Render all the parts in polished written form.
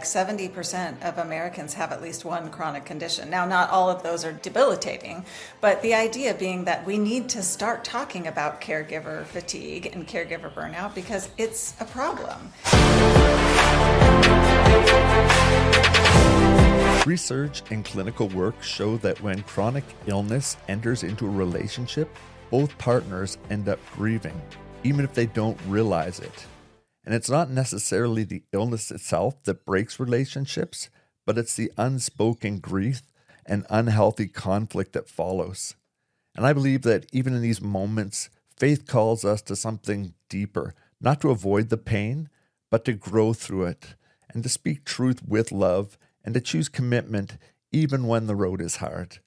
70% of Americans have at least one chronic condition. Now, not all of those are debilitating, but the idea being that we need to start talking about caregiver fatigue and caregiver burnout because it's a problem. Research and clinical work show that when chronic illness enters into a relationship, both partners end up grieving, even if they don't realize it. And it's not necessarily the illness itself that breaks relationships, but it's the unspoken grief and unhealthy conflict that follows. And I believe that even in these moments, faith calls us to something deeper, not to avoid the pain, but to grow through it and to speak truth with love and to choose commitment even when the road is hard.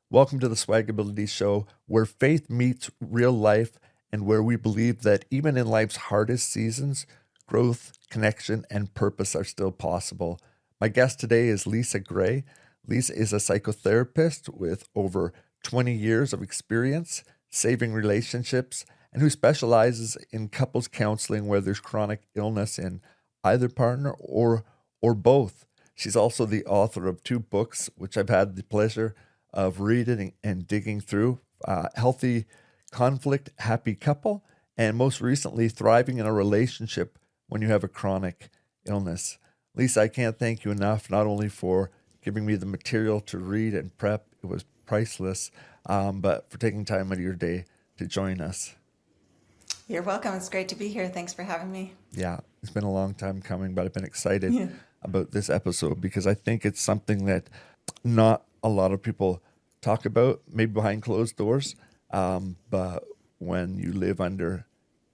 Welcome to the SwagAbility Show, where faith meets real life and where we believe that even in life's hardest seasons, growth, connection, and purpose are still possible. My guest today is Lisa Gray. Lisa is a psychotherapist with over 20 years of experience saving relationships and who specializes in couples counseling where there's chronic illness in either partner or both. She's also the author of 2 books, which I've had the pleasure of reading and digging through, Healthy Conflict, Happy Couple, and most recently, Thriving in a Relationship when you have a chronic illness. Lisa, I can't thank you enough, not only for giving me the material to read and prep, it was priceless, but for taking time out of your day to join us. You're welcome. It's great to be here. Thanks for having me. Yeah, it's been a long time coming, but I've been excited about this episode because I think it's something that not a lot of people talk about, maybe behind closed doors, but when you live under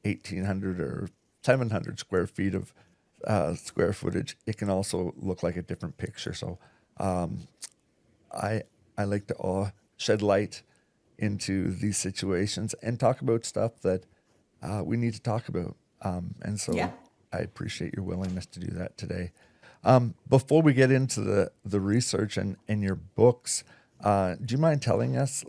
1,800 or 700 square feet of square footage, it can also look like a different picture. So I like to shed light into these situations and talk about stuff that we need to talk about. And so I appreciate your willingness to do that today. Before we get into the research and your books, do you mind telling us,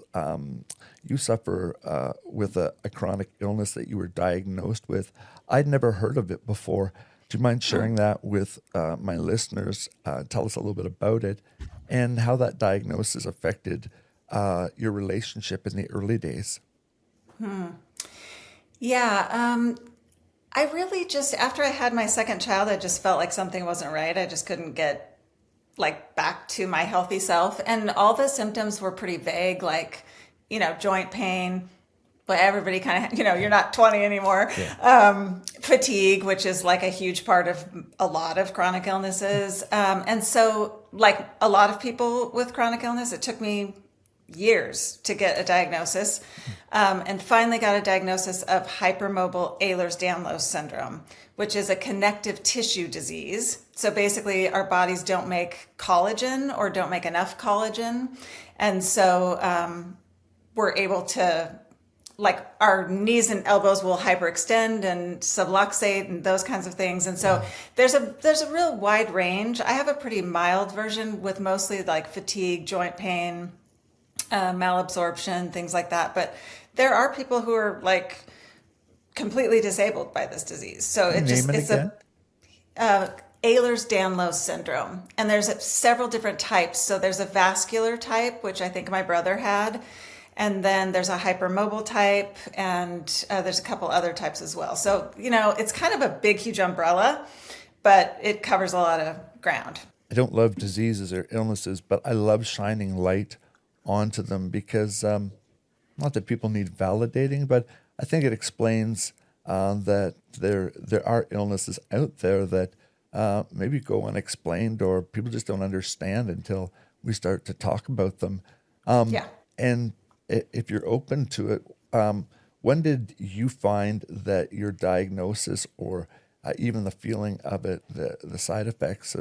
you suffer with a chronic illness that you were diagnosed with. I'd never heard of it before. Do you mind sharing that with my listeners? Tell us a little bit about it and how that diagnosis affected your relationship in the early days. I really just, after I had my second child, I just felt like something wasn't right. I just couldn't get back to my healthy self. And all the symptoms were pretty vague, joint pain, but everybody kind of, you're not 20 anymore. Fatigue, which is a huge part of a lot of chronic illnesses. And so a lot of people with chronic illness, it took me years to get a diagnosis, and finally got a diagnosis of hypermobile Ehlers-Danlos syndrome, which is a connective tissue disease. So basically our bodies don't make collagen or don't make enough collagen. And so we're able to, our knees and elbows will hyperextend and subluxate and those kinds of things. And so there's a real wide range. I have a pretty mild version with mostly fatigue, joint pain, malabsorption, things like that. But there are people who are completely disabled by this disease. So it's a Ehlers-Danlos syndrome. And there's several different types. So there's a vascular type, which I think my brother had. And then there's a hypermobile type, and there's a couple other types as well. So, it's kind of a big, huge umbrella, but it covers a lot of ground. I don't love diseases or illnesses, but I love shining light onto them because not that people need validating, but I think it explains that there are illnesses out there that maybe go unexplained or people just don't understand until we start to talk about them. And if you're open to it, when did you find that your diagnosis or even the feeling of it, the side effects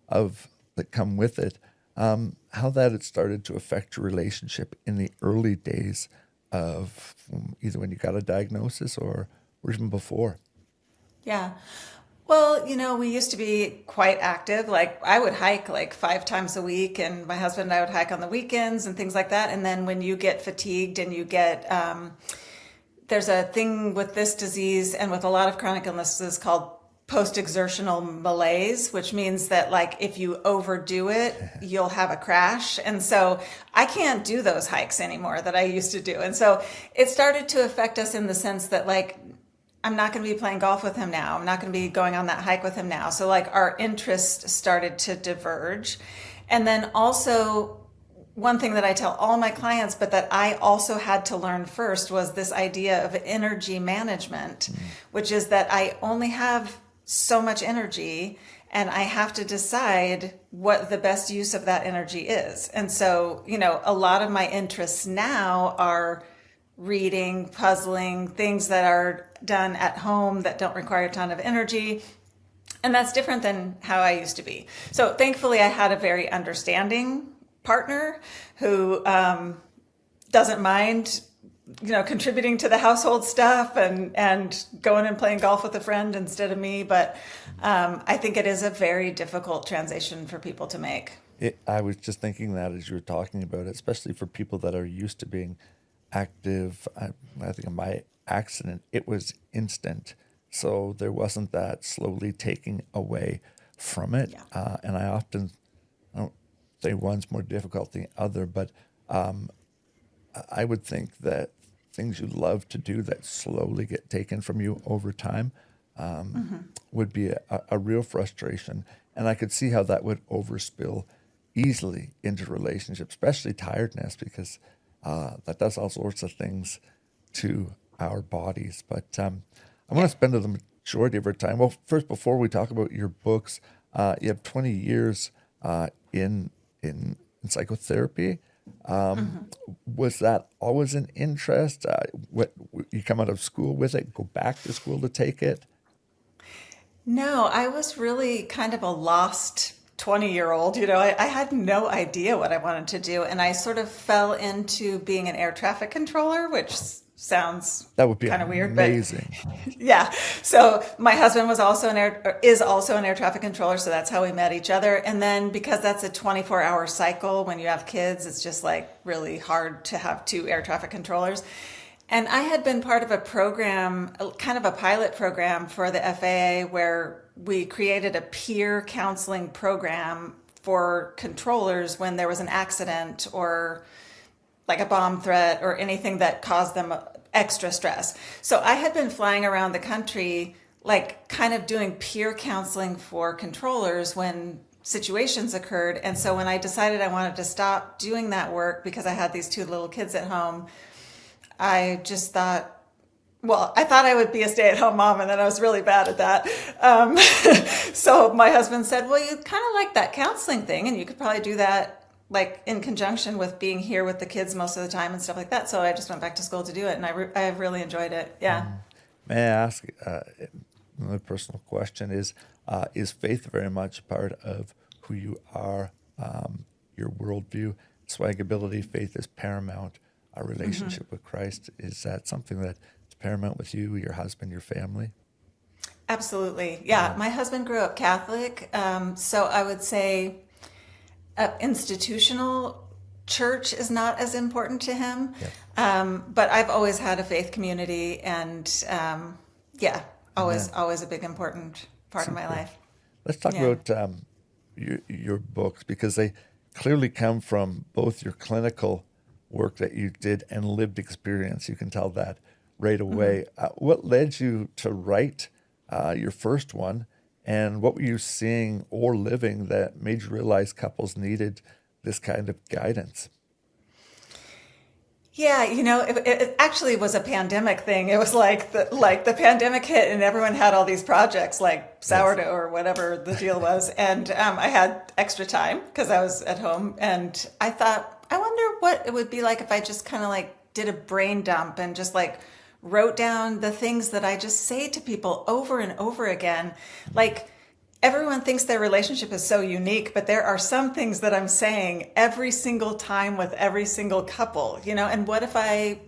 of that come with it, how that had started to affect your relationship in the early days of either when you got a diagnosis or even before? Yeah. Well, we used to be quite active. I would hike 5 times a week, and my husband and I would hike on the weekends and things like that. And then when you get fatigued and you get, there's a thing with this disease and with a lot of chronic illnesses called post-exertional malaise, which means that like if you overdo it, you'll have a crash. And so I can't do those hikes anymore that I used to do. And so it started to affect us in the sense that like I'm not going to be playing golf with him now. I'm not going to be going on that hike with him now. So like our interests started to diverge. And then also one thing that I tell all my clients, but that I also had to learn first, was this idea of energy management, which is that I only have so much energy and I have to decide what the best use of that energy is. And so, you know, a lot of my interests now are reading, puzzling, things that are done at home that don't require a ton of energy. And that's different than how I used to be. So thankfully I had a very understanding partner who doesn't mind, you know, contributing to the household stuff and going and playing golf with a friend instead of me. But I think it is a very difficult transition for people to make. I was just thinking that as you were talking about it, especially for people that are used to being active. I think in my accident, it was instant. So there wasn't that slowly taking away from it. Yeah. And I don't say one's more difficult than the other, but I would think that things you love to do that slowly get taken from you over time would be a real frustration. And I could see how that would overspill easily into relationships, especially tiredness, because that does all sorts of things to our bodies. But I want to spend the majority of our time. Well, first, before we talk about your books, you have 20 years in psychotherapy. Was that always an interest? What you come out of school with it, go back to school to take it? No, I was really kind of a lost 20-year-old. You know, I had no idea what I wanted to do. And I sort of fell into being an air traffic controller, which sounds That would be kind of weird, amazing. but yeah. So my husband is also an air traffic controller. So that's how we met each other. And then because that's a 24-hour cycle, when you have kids, it's just like really hard to have two air traffic controllers. And I had been part of a program, kind of a pilot program for the FAA, where we created a peer counseling program for controllers when there was an accident or like a bomb threat or anything that caused them extra stress. So I had been flying around the country, like kind of doing peer counseling for controllers when situations occurred. And so when I decided I wanted to stop doing that work because I had these two little kids at home, I just thought, well, I thought I would be a stay-at-home mom, and then I was really bad at that. So my husband said, well, you kind of like that counseling thing, and you could probably do that like in conjunction with being here with the kids most of the time and stuff like that. So I just went back to school to do it, and I really enjoyed it. Yeah. May I ask another personal question? Is faith very much part of who you are, your worldview? SwagAbility, faith is paramount. Our relationship with Christ, is that something that's paramount with you, your husband, your family? Absolutely. Yeah. My husband grew up Catholic. So I would say institutional church is not as important to him. Yeah. But I've always had a faith community, and always a big important part of my life. Let's talk about your books, because they clearly come from both your clinical work that you did and lived experience. You can tell that right away. What led you to write your first one, and what were you seeing or living that made you realize couples needed this kind of guidance? Yeah, you know, it actually was a pandemic thing. It was like the pandemic hit and everyone had all these projects like sourdough or whatever the deal was. And I had extra time because I was at home, and I thought, I wonder what it would be like if I just kind of like did a brain dump and just like wrote down the things that I just say to people over and over again. Like, everyone thinks their relationship is so unique, but there are some things that I'm saying every single time with every single couple, you know, and what if I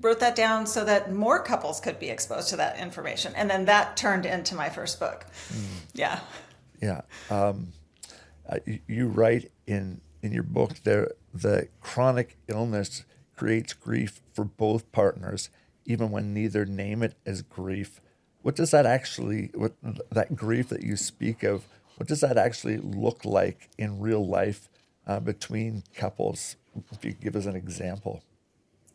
wrote that down so that more couples could be exposed to that information? And then that turned into my first book. Yeah. Yeah. You write in your book there, the chronic illness creates grief for both partners, even when neither name it as grief. what does that actually, what that grief that you speak of, what does that actually look like in real life between couples? If you could give us an example.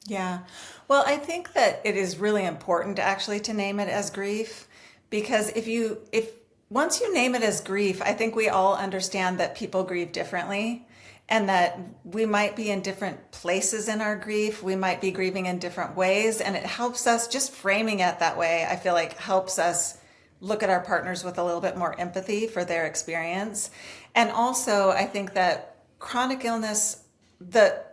Yeah. Well, I think that it is really important actually to name it as grief, because if once you name it as grief, I think we all understand that people grieve differently and that we might be in different places in our grief. We might be grieving in different ways, and it helps us just framing it that way. I feel like helps us look at our partners with a little bit more empathy for their experience. And also, I think that chronic illness,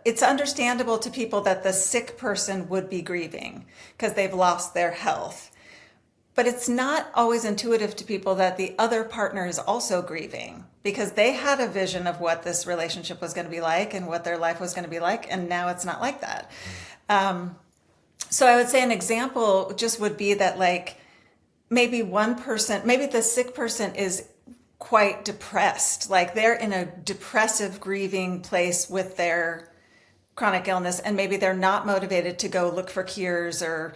it's understandable to people that the sick person would be grieving because they've lost their health. But it's not always intuitive to people that the other partner is also grieving because they had a vision of what this relationship was going to be like and what their life was going to be like, and now it's not like that. So I would say an example just would be that, like, maybe the sick person is quite depressed, like they're in a depressive grieving place with their chronic illness, and maybe they're not motivated to go look for cures or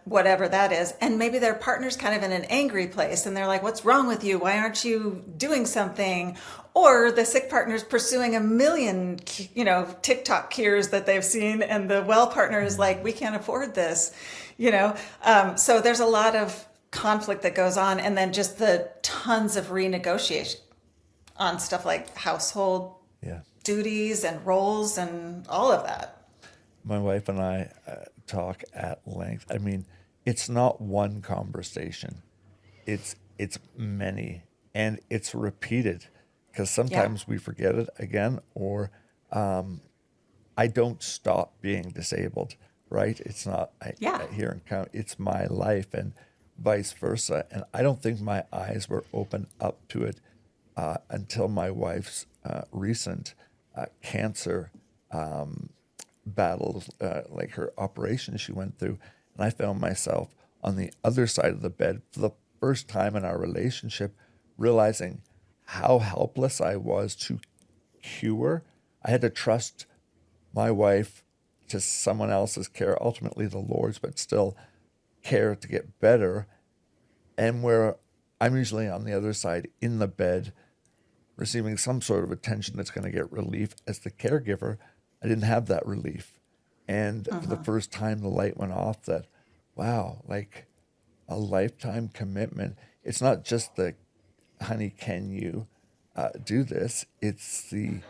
whatever that is, and maybe their partner's kind of in an angry place and they're like, what's wrong with you, why aren't you doing something? Or the sick partner's pursuing a million TikTok cures that they've seen, and the well partner is like, we can't afford this. So there's a lot of conflict that goes on, and then just the tons of renegotiation on stuff like household duties and roles and all of that. My wife and I talk at length. I mean, it's not one conversation. It's many, and it's repeated because sometimes we forget it again, or I don't stop being disabled, right? It's not I hear and count. It's my life, and vice versa. And I don't think my eyes were opened up to it until my wife's recent cancer battle, like her operation she went through. And I found myself on the other side of the bed for the first time in our relationship, realizing how helpless I was to cure. I had to trust my wife to someone else's care, ultimately the Lord's, but still care to get better. And where I'm usually on the other side in the bed, receiving some sort of attention that's going to get relief. As the caregiver, I didn't have that relief. And for the first time, the light went off that, wow, like a lifetime commitment. It's not just the, honey, can you do this? It's the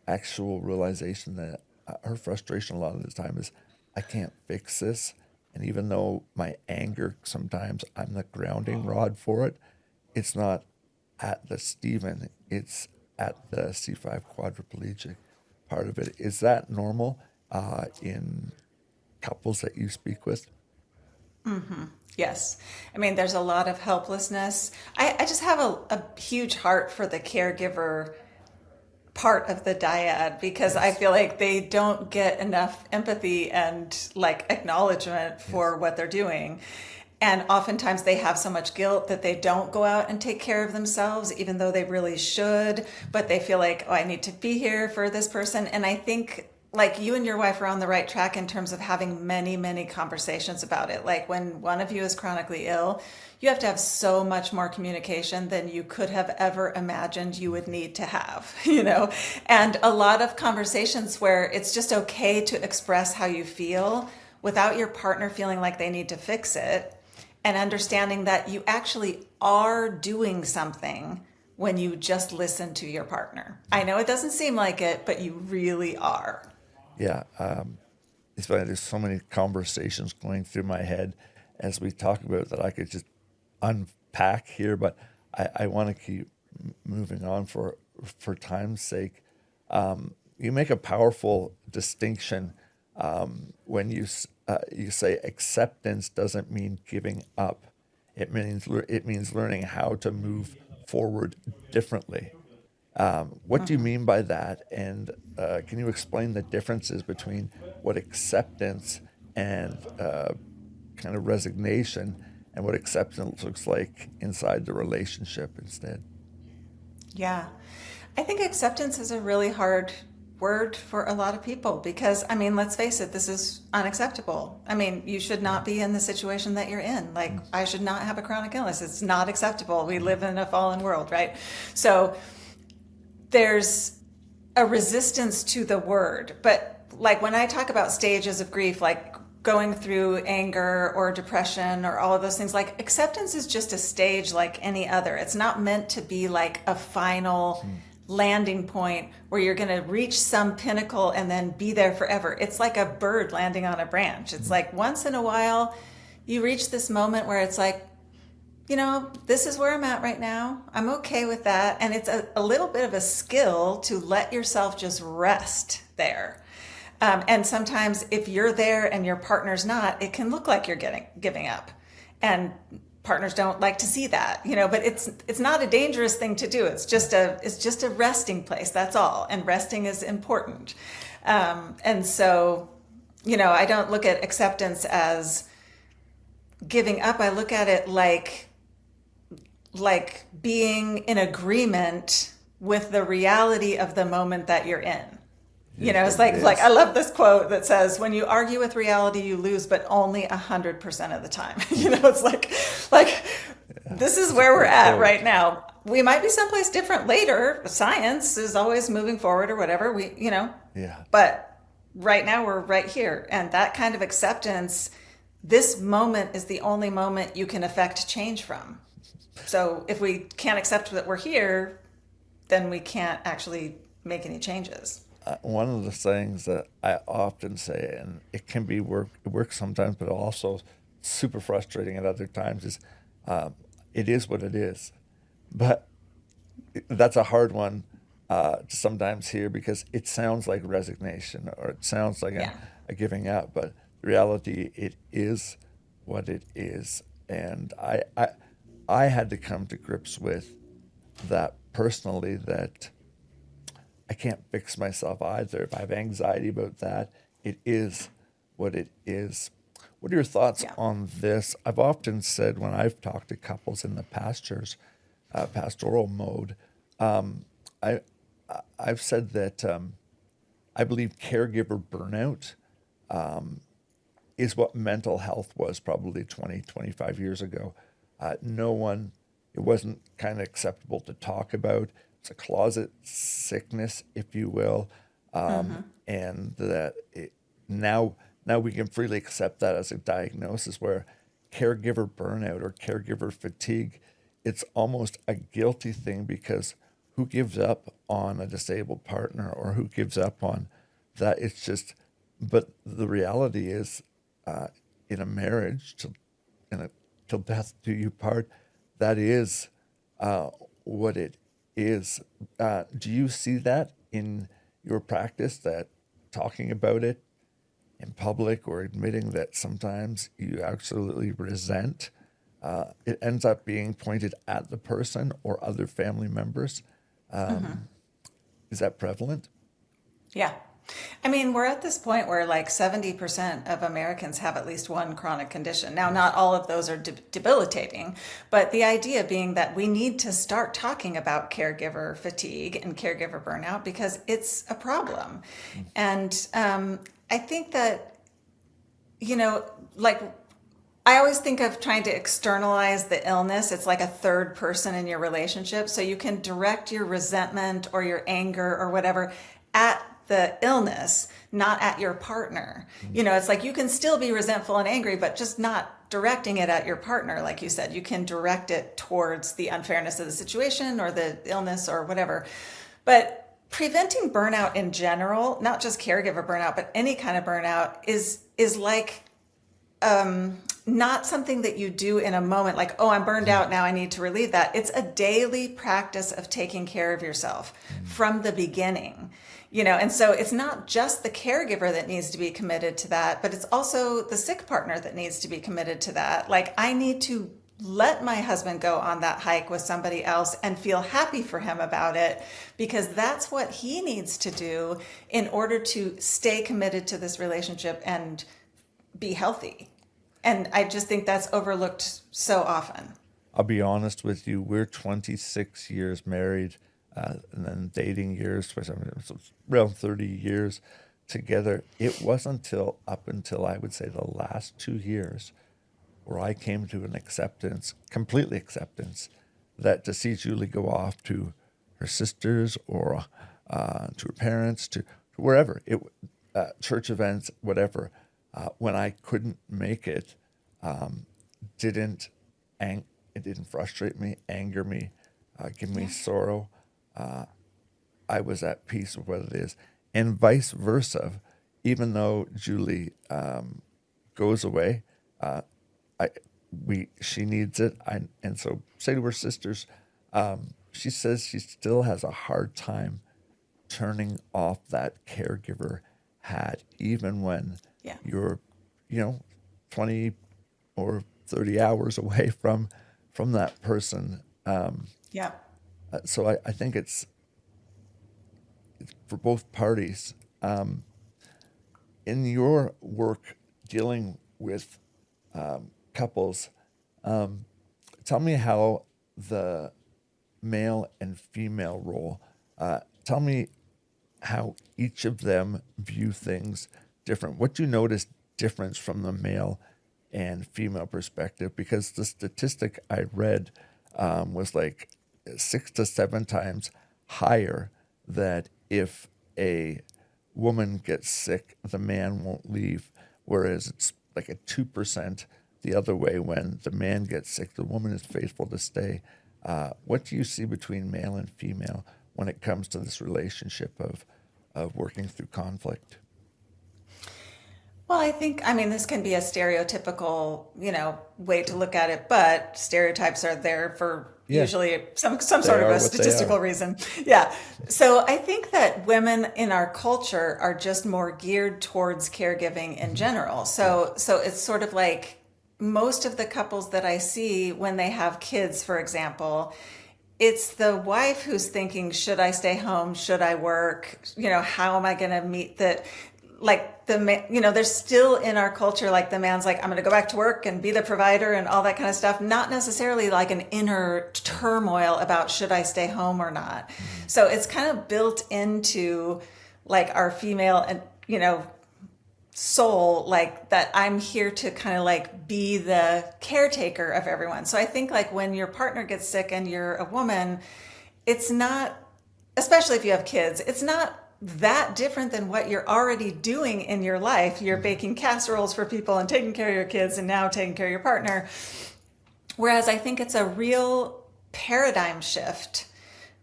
actual realization that her frustration a lot of the time is, I can't fix this. And even though my anger, sometimes I'm the grounding rod for it, it's not at the Stephen, it's at the C5 quadriplegic part of it. Is that normal in couples that you speak with? Yes. I mean, there's a lot of helplessness. I just have a huge heart for the caregiver part of the dyad, because I feel like they don't get enough empathy and like acknowledgement for what they're doing. And oftentimes they have so much guilt that they don't go out and take care of themselves, even though they really should. But they feel like, oh, I need to be here for this person. And I think like you and your wife are on the right track in terms of having many, many conversations about it. Like when one of you is chronically ill, you have to have so much more communication than you could have ever imagined you would need to have, and a lot of conversations where it's just okay to express how you feel without your partner feeling like they need to fix it, and understanding that you actually are doing something when you just listen to your partner. I know it doesn't seem like it, but you really are. Yeah. It's funny, there's so many conversations going through my head as we talk about it that I could just unpack here, but I want to keep moving on for time's sake. You make a powerful distinction when you say acceptance doesn't mean giving up. It means learning how to move forward differently. What do you mean by that? And can you explain the differences between what acceptance and kind of resignation and what acceptance looks like inside the relationship instead? Yeah. I think acceptance is a really hard word for a lot of people because, I mean, let's face it, this is unacceptable. I mean, you should not be in the situation that you're in. Like, I should not have a chronic illness. It's not acceptable. We live in a fallen world, right? So there's a resistance to the word. But like when I talk about stages of grief, like going through anger or depression or all of those things, like acceptance is just a stage like any other. It's not meant to be like a final landing point where you're going to reach some pinnacle and then be there forever. It's like a bird landing on a branch. It's like once in a while you reach this moment where it's like, you know, this is where I'm at right now. I'm okay with that. And it's a little bit of a skill to let yourself just rest there. And sometimes if you're there and your partner's not, it can look like you're giving up. And partners don't like to see that, you know, but it's not a dangerous thing to do. It's just a resting place. That's all. And resting is important. And so, you know, I don't look at acceptance as giving up. I look at it like being in agreement with the reality of the moment that you're in. You know, it's like I love this quote that says, when you argue with reality, you lose, but only 100% of the time. You know, it's like this is where we're at right now. We might be someplace different later. Science is always moving forward or whatever, but right now we're right here. And that kind of acceptance, this moment is the only moment you can affect change from. So if we can't accept that we're here, then we can't actually make any changes. One of the things that I often say, and it can be it works sometimes, but also super frustrating at other times, is it is what it is. But that's a hard one to sometimes hear because it sounds like resignation or it sounds like a giving up. But the reality, it is what it is. And I had to come to grips with that personally, that I can't fix myself either. If I have anxiety about that, it is what it is. What are your thoughts on this? I've often said when I've talked to couples in the pastoral mode, I've said that I believe caregiver burnout is what mental health was probably 20, 25 years ago. It wasn't kind of acceptable to talk about. It's a closet sickness, if you will, and that now we can freely accept that as a diagnosis. Where caregiver burnout or caregiver fatigue, it's almost a guilty thing because who gives up on a disabled partner or who gives up on that? It's just, but the reality is, in a marriage, till death do you part, that is what it is. Do you see that in your practice, that talking about it in public or admitting that sometimes you absolutely resent, it ends up being pointed at the person or other family members? Is that prevalent? Yeah. I mean, we're at this point where like 70% of Americans have at least one chronic condition. Now, not all of those are debilitating, but the idea being that we need to start talking about caregiver fatigue and caregiver burnout because it's a problem. And I think that, you know, like I always think of trying to externalize the illness. It's like a third person in your relationship. So you can direct your resentment or your anger or whatever at the illness, not at your partner. You know, it's like you can still be resentful and angry, but just not directing it at your partner. Like you said, you can direct it towards the unfairness of the situation or the illness or whatever. But preventing burnout in general, not just caregiver burnout, but any kind of burnout is like not something that you do in a moment like, oh, I'm burned out, now I need to relieve that. It's a daily practice of taking care of yourself from the beginning. You know, and so it's not just the caregiver that needs to be committed to that, but it's also the sick partner that needs to be committed to that. Like, I need to let my husband go on that hike with somebody else and feel happy for him about it, because that's what he needs to do in order to stay committed to this relationship and be healthy. And I just think that's overlooked so often. I'll be honest with you. We're 26 years married. and then dating years, so around 30 years together. It wasn't up until I would say the last 2 years where I came to an acceptance, complete acceptance, that to see Julie go off to her sisters or to her parents, to wherever, church events, whatever, when I couldn't make it, didn't it didn't frustrate me, anger me, give me sorrow. I was at peace with what it is, and vice versa. Even though Julie goes away, she needs it. And so say to her sisters, she says she still has a hard time turning off that caregiver hat, even when you're, 20 or 30 hours away from that person. So I think it's for both parties. In your work dealing with couples, tell me how the male and female role, tell me how each of them view things different. What do you notice difference from the male and female perspective? Because the statistic I read was like 6 to 7 times higher that if a woman gets sick, the man won't leave, whereas it's like a 2% the other way. When the man gets sick, the woman is faithful to stay. What do you see between male and female when it comes to this relationship of working through conflict? Well, this can be a stereotypical, way to look at it, but stereotypes are there for usually some sort of a statistical reason. Yeah. So I think that women in our culture are just more geared towards caregiving in general. So it's sort of like most of the couples that I see when they have kids, for example, it's the wife who's thinking, should I stay home? Should I work? How am I going to meet there's still in our culture, like the man's like, I'm going to go back to work and be the provider and all that kind of stuff. Not necessarily like an inner turmoil about should I stay home or not. So it's kind of built into like our female and, soul, like that I'm here to kind of like be the caretaker of everyone. So I think like when your partner gets sick and you're a woman, it's not, especially if you have kids, it's not that different than what you're already doing in your life. You're baking casseroles for people and taking care of your kids and now taking care of your partner. Whereas I think it's a real paradigm shift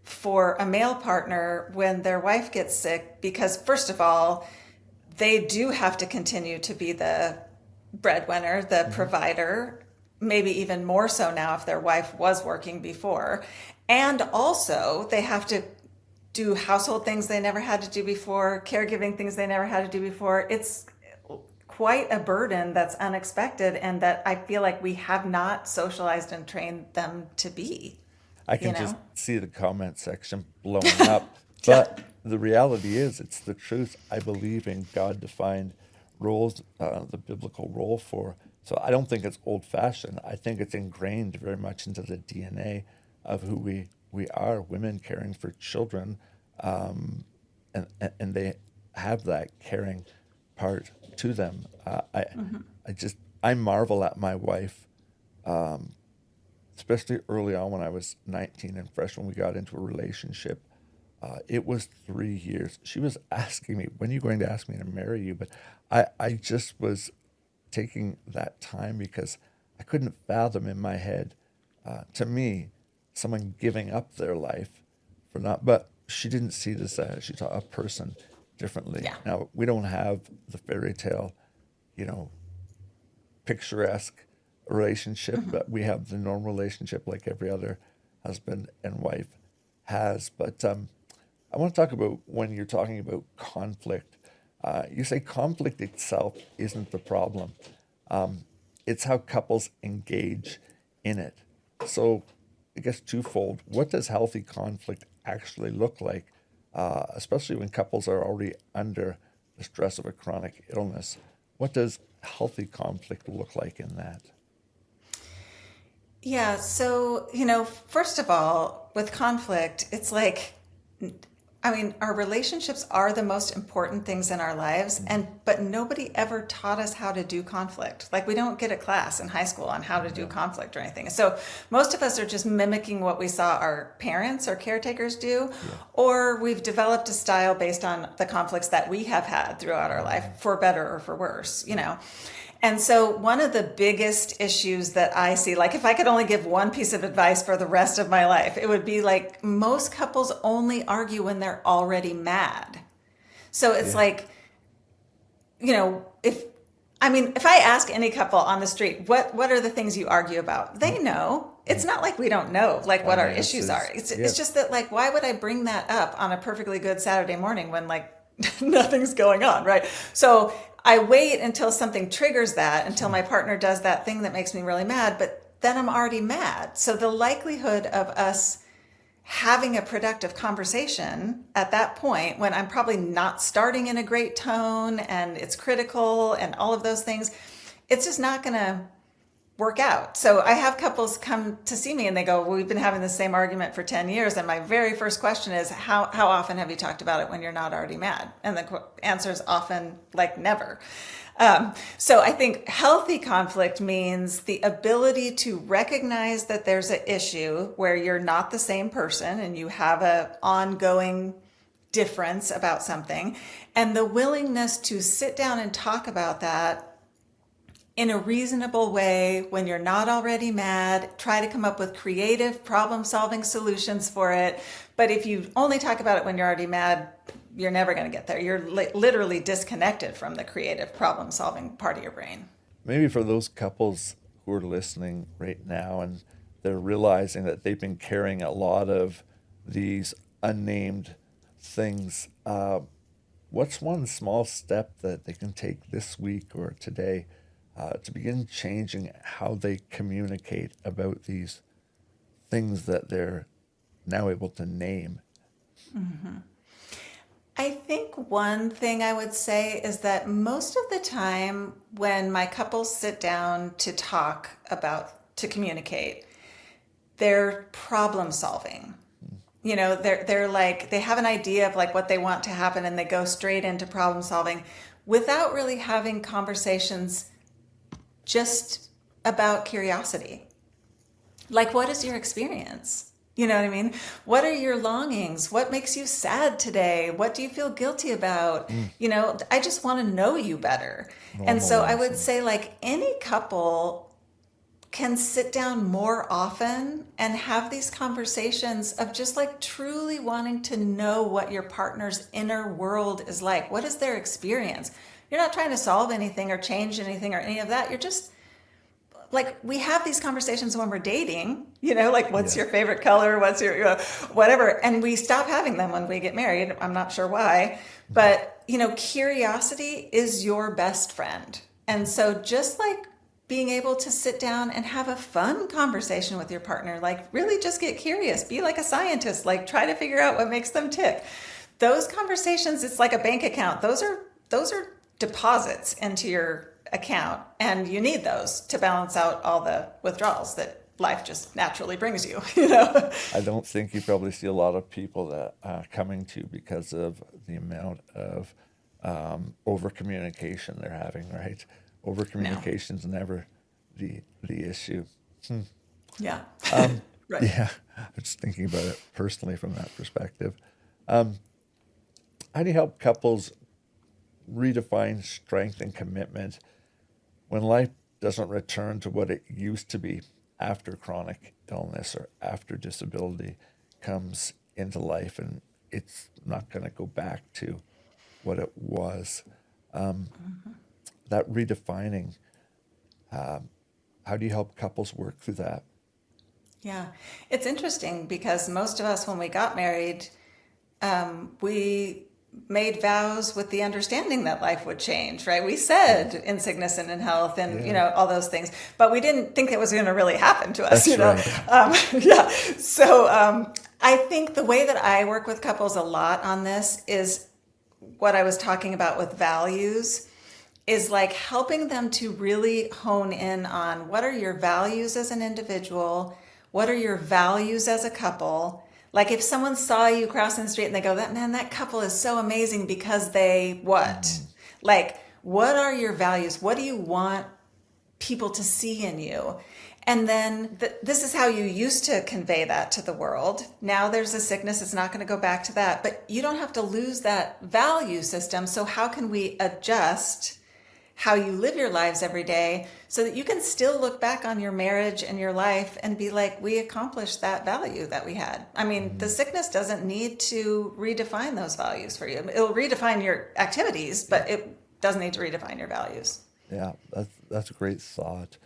for a male partner when their wife gets sick, because first of all, they do have to continue to be the breadwinner, the provider, maybe even more so now if their wife was working before. And also they have to do household things they never had to do before, caregiving things they never had to do before. It's quite a burden that's unexpected and that I feel like we have not socialized and trained them to be. I can just see the comment section blowing up. But the reality is, it's the truth. I believe in God-defined roles, the biblical role for. So I don't think it's old-fashioned. I think it's ingrained very much into the DNA of who we are, women caring for children, and they have that caring part to them. I marvel at my wife, especially early on when I was 19 and fresh when we got into a relationship. It was 3 years. She was asking me, when are you going to ask me to marry you? But I just was taking that time because I couldn't fathom in my head, to me, someone giving up their life for not, but she didn't see this as, she saw a person differently. Yeah. Now, we don't have the fairy tale, picturesque relationship, but we have the normal relationship like every other husband and wife has. But I want to talk about when you're talking about conflict. You say conflict itself isn't the problem. It's how couples engage in it. So I guess twofold. What does healthy conflict actually look like, especially when couples are already under the stress of a chronic illness? What does healthy conflict look like in that? Yeah, so, first of all, with conflict, it's like I mean, our relationships are the most important things in our lives, but nobody ever taught us how to do conflict. Like, we don't get a class in high school on how to do conflict or anything. So most of us are just mimicking what we saw our parents or caretakers do, or we've developed a style based on the conflicts that we have had throughout our life, for better or for worse, you know. And so one of the biggest issues that I see, like if I could only give one piece of advice for the rest of my life, it would be like, most couples only argue when they're already mad. So it's like, you know, if I ask any couple on the street, what are the things you argue about? They know. It's not like we don't know like what our issues are. It's just that, like, why would I bring that up on a perfectly good Saturday morning when like nothing's going on, right? So I wait until something triggers that, until my partner does that thing that makes me really mad, but then I'm already mad. So the likelihood of us having a productive conversation at that point, when I'm probably not starting in a great tone and it's critical and all of those things, it's just not going to work out. So I have couples come to see me and they go, well, we've been having the same argument for 10 years. And my very first question is, how often have you talked about it when you're not already mad? And the answer is often like never. So I think healthy conflict means the ability to recognize that there's an issue where you're not the same person and you have an ongoing difference about something, and the willingness to sit down and talk about that in a reasonable way when you're not already mad. Try to come up with creative problem-solving solutions for it. But if you only talk about it when you're already mad, you're never going to get there. You're literally disconnected from the creative problem-solving part of your brain. Maybe for those couples who are listening right now and they're realizing that they've been carrying a lot of these unnamed things, what's one small step that they can take this week or today to begin changing how they communicate about these things that they're now able to name? Mm-hmm. I think one thing I would say is that most of the time when my couples sit down to to communicate, they're problem solving. You know, they're like, they have an idea of like what they want to happen and they go straight into problem solving without really having conversations just about curiosity. Like, what is your experience? You know what I mean? What are your longings? What makes you sad today? What do you feel guilty about? You know, I just want to know you better. And so I would say, like, any couple can sit down more often and have these conversations of just like truly wanting to know what your partner's inner world is like. What is their experience? You're not trying to solve anything or change anything or any of that. You're just like, we have these conversations when we're dating, you know, like, what's your favorite color? What's your, whatever. And we stop having them when we get married. I'm not sure why, but, you know, curiosity is your best friend. And so just like being able to sit down and have a fun conversation with your partner, like really just get curious, be like a scientist, like try to figure out what makes them tick. Those conversations, it's like a bank account. Those are deposits into your account, and you need those to balance out all the withdrawals that life just naturally brings you, you know? I don't think you probably see a lot of people that are coming to you because of the amount of over communication they're having, right? Over communication is never the issue. Yeah. Right. Yeah, I'm just thinking about it personally from that perspective. How do you help couples redefine strength and commitment when life doesn't return to what it used to be after chronic illness or after disability comes into life, and it's not going to go back to what it was? That redefining, how do you help couples work through that? Yeah, it's interesting because most of us, when we got married, we made vows with the understanding that life would change, right? We said in sickness and in health and, you know, all those things, but we didn't think it was going to really happen to us, you know? Right. So I think the way that I work with couples a lot on this is what I was talking about with values, is like helping them to really hone in on what are your values as an individual, what are your values as a couple. Like if someone saw you crossing the street and they go, that couple is so amazing because they what? Like, what are your values? What do you want people to see in you? And then this is how you used to convey that to the world. Now there's a sickness. It's not going to go back to that. But you don't have to lose that value system. So how can we adjust how you live your lives every day so that you can still look back on your marriage and your life and be like, we accomplished that value that we had? I mean, the sickness doesn't need to redefine those values for you. It'll redefine your activities, but it doesn't need to redefine your values. Yeah, that's a great thought.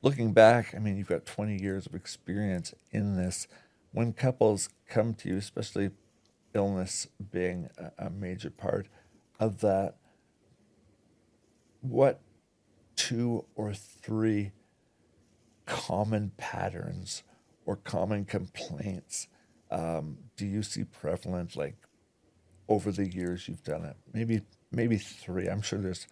Looking back, I mean, you've got 20 years of experience in this. When couples come to you, especially illness being a major part of that, what 2 or 3 common patterns or common complaints do you see prevalent, like over the years you've done it? Maybe 3. I'm sure there's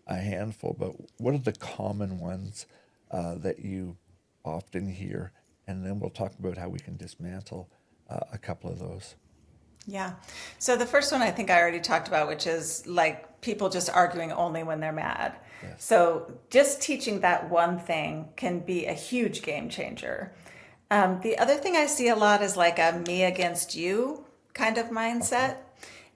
a handful, but what are the common ones that you often hear? And then we'll talk about how we can dismantle a couple of those. Yeah. So the first one I think I already talked about, which is like people just arguing only when they're mad. Yes. So just teaching that one thing can be a huge game changer. The other thing I see a lot is like a me against you kind of mindset,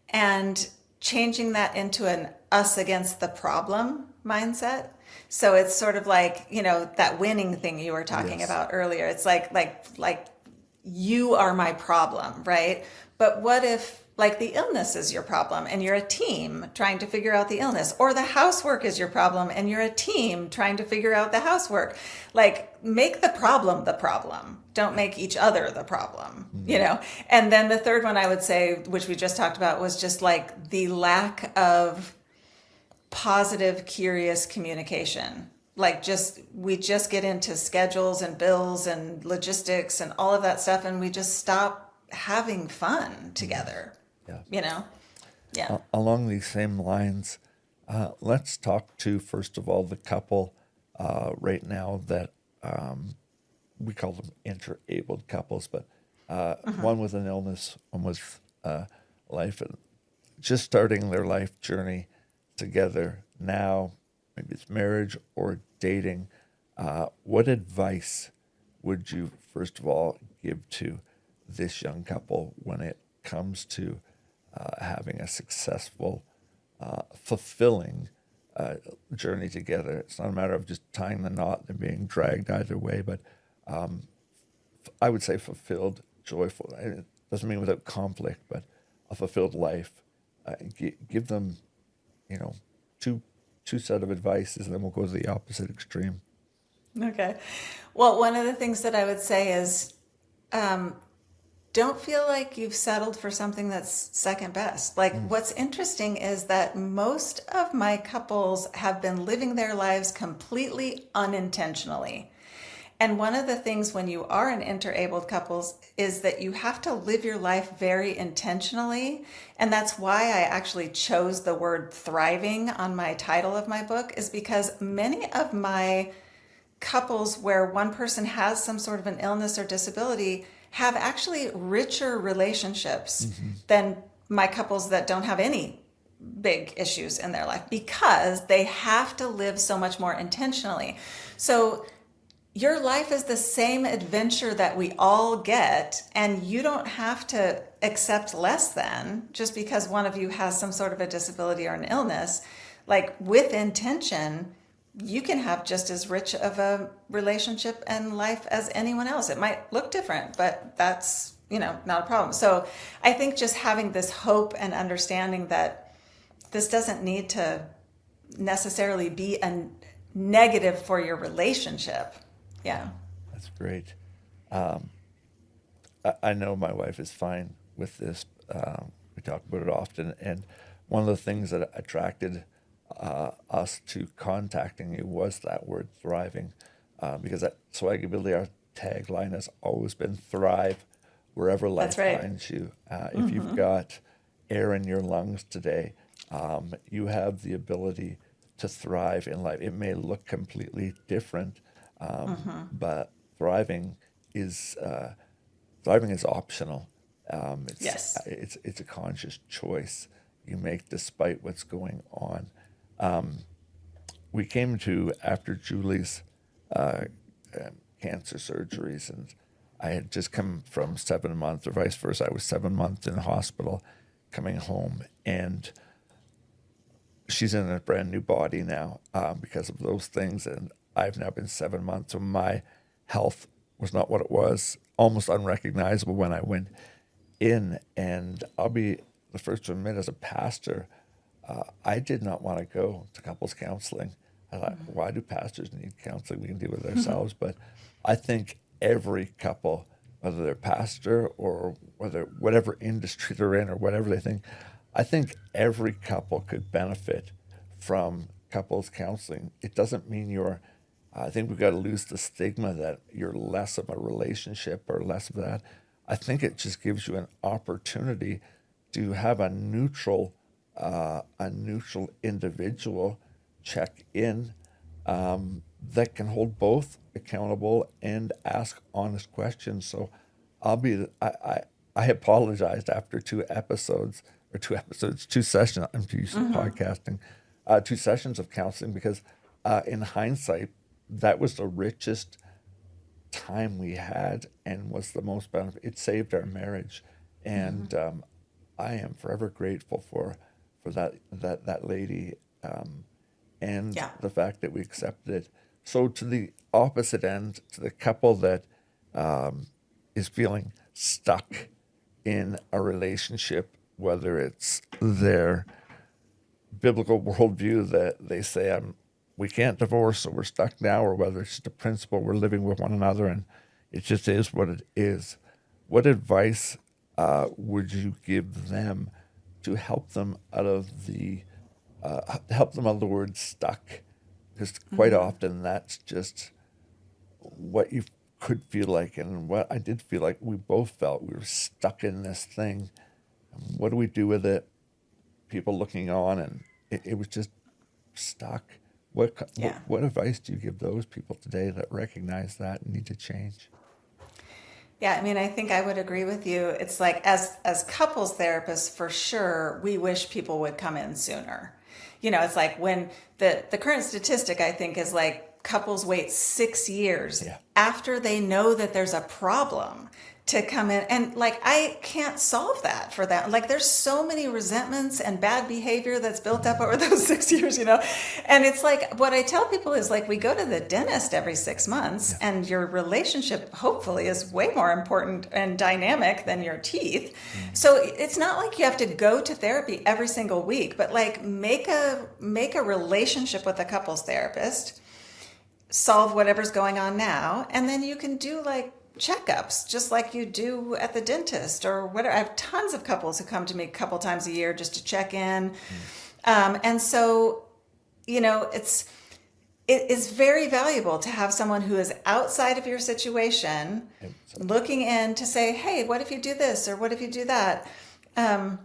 and changing that into an us against the problem mindset. So it's sort of like, that winning thing you were talking Yes. about earlier. It's like you are my problem, right? But what if like the illness is your problem and you're a team trying to figure out the illness, or the housework is your problem and you're a team trying to figure out the housework? Like, make the problem the problem. Don't make each other the problem, And then the third one I would say, which we just talked about, was just like the lack of positive, curious communication. Like we just get into schedules and bills and logistics and all of that stuff, and we just stop having fun together. Yeah. Yeah. Along these same lines, let's talk to, first of all, the couple right now that we call them interabled couples, but one with an illness, one with life, and just starting their life journey together now. Maybe it's marriage or dating. What advice would you, first of all, give to this young couple when it comes to having a successful, fulfilling journey together? It's not a matter of just tying the knot and being dragged either way, but I would say fulfilled, joyful. It doesn't mean without conflict, but a fulfilled life. Give them, two set of advices, and then we'll go to the opposite extreme. Okay. Well, one of the things that I would say is don't feel like you've settled for something that's second best. Like, what's interesting is that most of my couples have been living their lives completely unintentionally. And one of the things when you are an interabled couples is that you have to live your life very intentionally. And that's why I actually chose the word thriving on my title of my book, is because many of my couples where one person has some sort of an illness or disability have actually richer relationships than my couples that don't have any big issues in their life, because they have to live so much more intentionally. So your life is the same adventure that we all get, and you don't have to accept less than just because one of you has some sort of a disability or an illness. Like, with intention, you can have just as rich of a relationship and life as anyone else. It might look different, but that's, not a problem. So I think just having this hope and understanding that this doesn't need to necessarily be a negative for your relationship. Yeah. That's great. I know my wife is fine with this. We talk about it often. And one of the things that attracted us to contacting you was that word thriving, because at SwagAbility, our tagline has always been thrive wherever life finds you. If you've got air in your lungs today, you have the ability to thrive in life. It may look completely different, but thriving is Thriving is optional. Yes. It's a conscious choice you make despite what's going on. We came to after Julie's cancer surgeries, and I had just come from 7 months, or vice versa. I was 7 months in the hospital, coming home, and she's in a brand new body now because of those things, and I've now been 7 months, so my health was not what it was, almost unrecognizable when I went in. And I'll be the first to admit, as a pastor, I did not want to go to couples counseling. I thought, why do pastors need counseling? We can deal with ourselves. But I think every couple, whether they're pastor or whatever industry they're in or whatever they think, I think every couple could benefit from couples counseling. It doesn't mean I think we've got to lose the stigma that you're less of a relationship or less of that. I think it just gives you an opportunity to have a neutral individual check in that can hold both accountable and ask honest questions. So I apologized after two sessions. I'm used to podcasting, 2 sessions of counseling, because in hindsight, that was the richest time we had and was the most benefit. It saved our marriage, and I am forever grateful for that lady, and the fact that we accepted it. So to the opposite end, to the couple that is feeling stuck in a relationship, whether it's their biblical worldview that they say we can't divorce, so we're stuck now, or whether it's just a principle we're living with one another and it just is what it is. What advice would you give them to help them out of the word stuck? Because quite often that's just what you could feel like, and what I did feel like we both felt. We were stuck in this thing. What do we do with it? People looking on, and it was just stuck. What advice do you give those people today that recognize that and need to change? Yeah, I mean, I think I would agree with you. It's like, as couples therapists, for sure, we wish people would come in sooner. It's like when the current statistic, I think, is like couples wait 6 years after they know that there's a problem to come in. And like, I can't solve that for them. Like, there's so many resentments and bad behavior that's built up over those 6 years, And it's like, what I tell people is, like, we go to the dentist every 6 months, and your relationship hopefully is way more important and dynamic than your teeth. So it's not like you have to go to therapy every single week, but like, make a relationship with a couples therapist, solve whatever's going on now, and then you can do like checkups just like you do at the dentist or whatever. I have tons of couples who come to me a couple times a year just to check in. And so, it is very valuable to have someone who is outside of your situation looking in to say, hey, what if you do this? Or what if you do that? And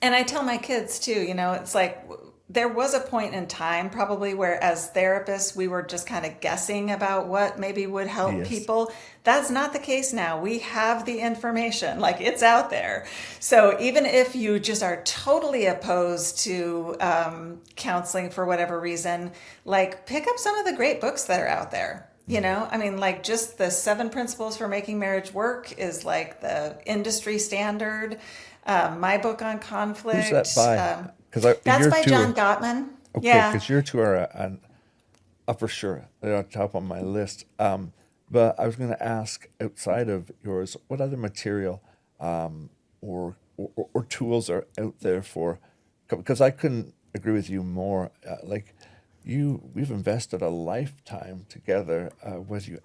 I tell my kids too, it's like, there was a point in time probably where, as therapists, we were just kind of guessing about what maybe would help people. That's not the case now. We have the information, like, it's out there. So even if you just are totally opposed to counseling for whatever reason, like, pick up some of the great books that are out there. I mean, like, just the 7 Principles for Making Marriage Work is like the industry standard. My book on conflict. Who's that by? That's by John Gottman. Okay, because your two are for sure. They're on top of my list. But I was going to ask, outside of yours, what other material or tools are out there for? Because I couldn't agree with you more. We've invested a lifetime together. Whether you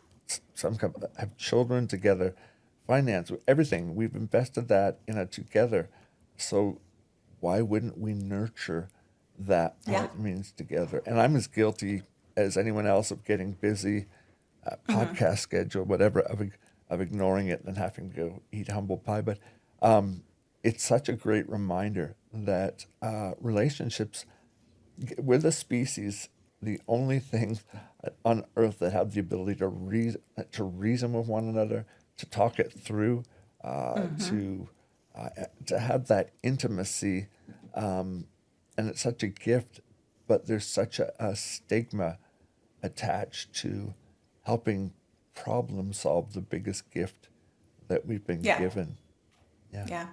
some have children together, finance, everything. We've invested that in it together. So why wouldn't we nurture that means together? And I'm as guilty as anyone else of getting busy, podcast schedule, whatever, of ignoring it and having to go eat humble pie. But it's such a great reminder that relationships, we're the species, the only things on earth that have the ability to reason with one another, to talk it through, to have that intimacy, and it's such a gift, but there's such a stigma attached to helping problem solve the biggest gift that we've been given. Yeah.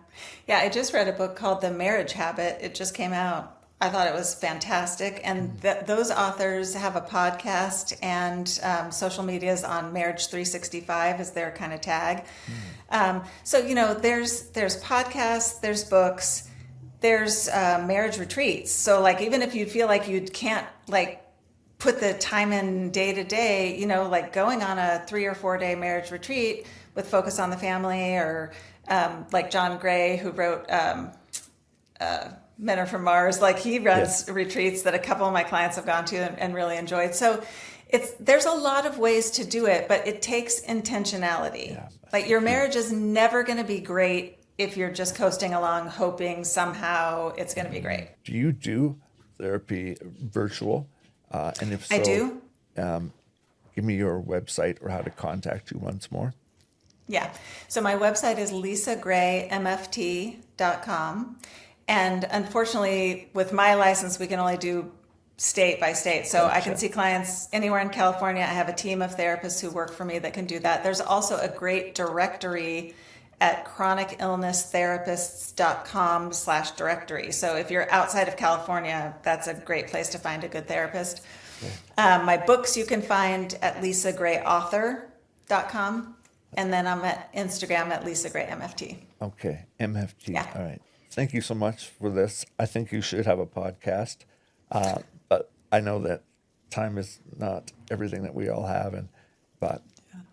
I just read a book called The Marriage Habit. It just came out. I thought it was fantastic. And those authors have a podcast and social medias on Marriage 365 is their kind of tag. So, there's podcasts, there's books, there's marriage retreats. So like, even if you feel like you can't like put the time in day to day, like going on a 3 or 4 day marriage retreat with focus on the family, or like John Gray, who wrote Men Are From Mars, like he runs retreats that a couple of my clients have gone to and really enjoyed. So there's a lot of ways to do it, but it takes intentionality. Yeah. Like your marriage is never going to be great if you're just coasting along hoping somehow it's going to be great. Do you do therapy virtual? And if so, I do. Give me your website or how to contact you once more. Yeah. So my website is lisagraymft.com. And unfortunately, with my license, we can only do state by state. So I can see clients anywhere in California. I have a team of therapists who work for me that can do that. There's also a great directory at chronicillnesstherapists.com/directory. So if you're outside of California, that's a great place to find a good therapist. My books you can find at lisagrayauthor.com. And then I'm at Instagram at lisagraymft. Okay, MFT. Yeah. All right. Thank you so much for this. I think you should have a podcast, but I know that time is not everything that we all have, but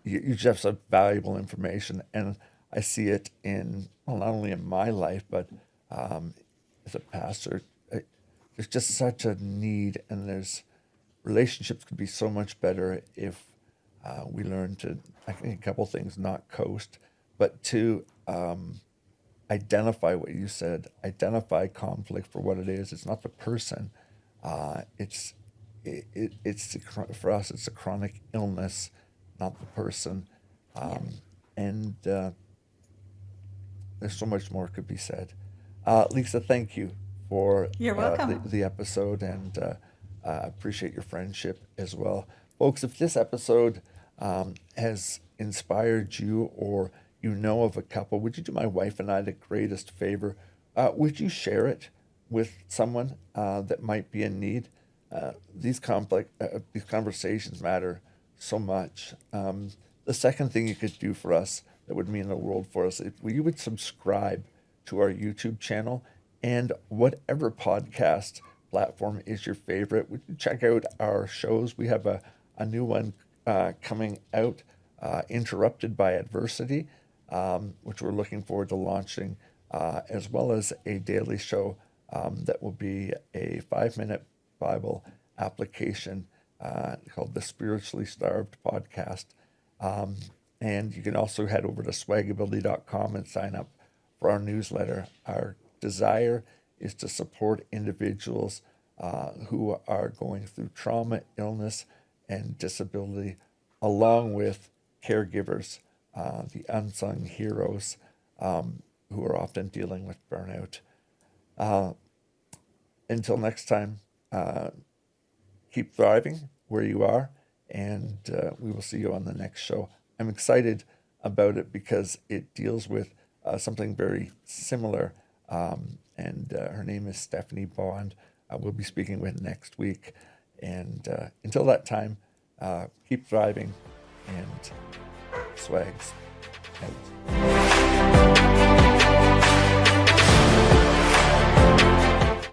you just have such valuable information, and I see it in, well, not only in my life, but as a pastor, there's just such a need, and relationships could be so much better if we learn to, I think a couple things, not coast, but to identify what you said, identify conflict for what it is. It's not the person. For us, it's a chronic illness, not the person. And there's so much more could be said. Lisa, thank you for You're welcome. The episode, and I appreciate your friendship as well. Folks, if this episode has inspired you, or you know of a couple, would you do my wife and I the greatest favor? Would you share it with someone that might be in need? These conversations matter so much. The second thing you could do for us that would mean the world for us, if you would subscribe to our YouTube channel, and whatever podcast platform is your favorite, would you check out our shows? We have a new one coming out, Interrupted by Adversity, which we're looking forward to launching, as well as a daily show that will be a 5-minute Bible application called the Spiritually Starved Podcast. And you can also head over to SwagAbility.com and sign up for our newsletter. Our desire is to support individuals who are going through trauma, illness, and disability, along with caregivers, the unsung heroes who are often dealing with burnout. Until next time, keep thriving where you are, and we will see you on the next show. I'm excited about it because it deals with something very similar, and her name is Stephanie Bond. We'll be speaking with next week. And until that time, keep thriving, and swags out.